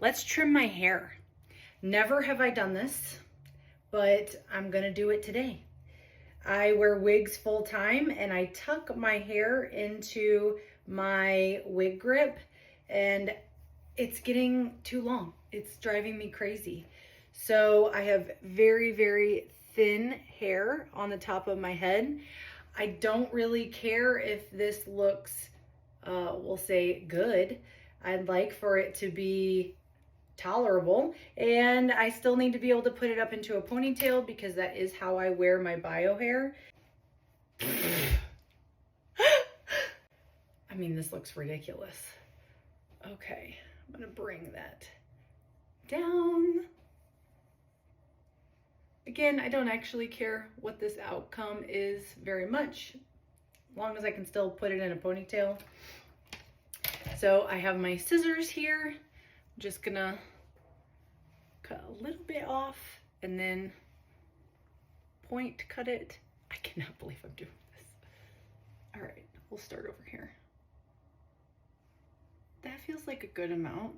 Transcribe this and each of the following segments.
let's trim my hair. Never have I done this, but I'm gonna do it today. I wear wigs full time and I tuck my hair into my wig grip and it's getting too long. It's driving me crazy. So I have very, very thin hair on the top of my head. I don't really care if this looks, we'll say good. I'd like for it to be tolerable, and I still need to be able to put it up into a ponytail because that is how I wear my bio hair. I mean, this looks ridiculous. Okay, I'm gonna bring that down. Again, I don't actually care what this outcome is very much, as long as I can still put it in a ponytail. So I have my scissors here. I'm just gonna cut a little bit off and then point cut it. I cannot believe I'm doing this. All right, we'll start over here. That feels like a good amount.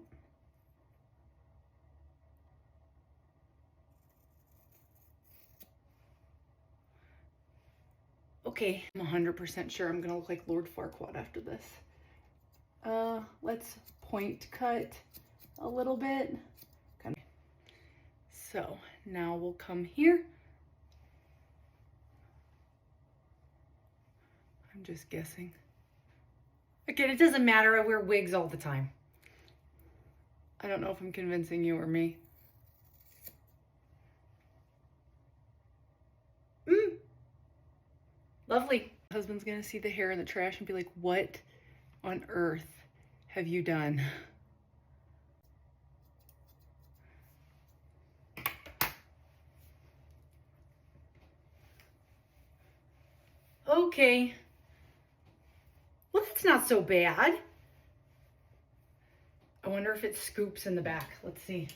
Okay, I'm 100% sure I'm gonna look like Lord Farquaad after this. Let's point cut a little bit. So now we'll come here. I'm just guessing. Again, it doesn't matter. I wear wigs all the time. I don't know if I'm convincing you or me. Lovely. My husband's gonna see the hair in the trash and be like, what on earth have you done? Okay. Well, that's not so bad. I wonder if it scoops in the back. Let's see.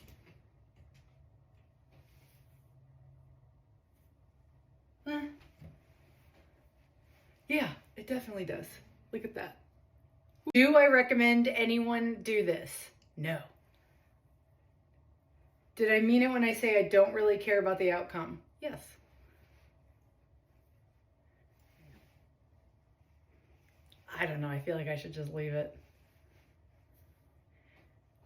Yeah, it definitely does. Look at that. Do I recommend anyone do this? No. Did I mean it when I say I don't really care about the outcome? Yes. I don't know. I feel like I should just leave it.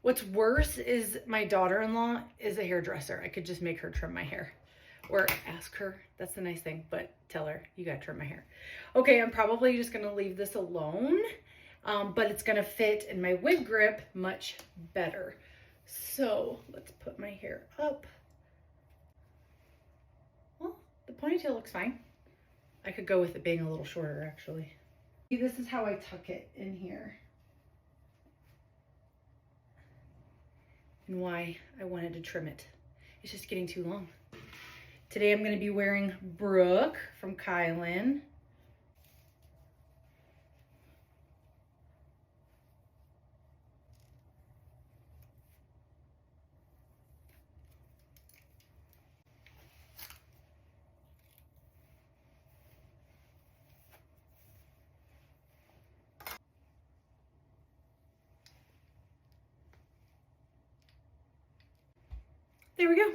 What's worse is my daughter-in-law is a hairdresser. I could just make her trim my hair. Or ask her. That's the nice thing. But tell her, you gotta trim my hair. Okay, I'm probably just gonna leave this alone. But it's gonna fit in my wig grip much better. So let's put my hair up. Well, the ponytail looks fine. I could go with it being a little shorter, actually. This is how I tuck it in here. And why I wanted to trim it. It's just getting too long. Today I'm going to be wearing Brooke from Kylan. There we go.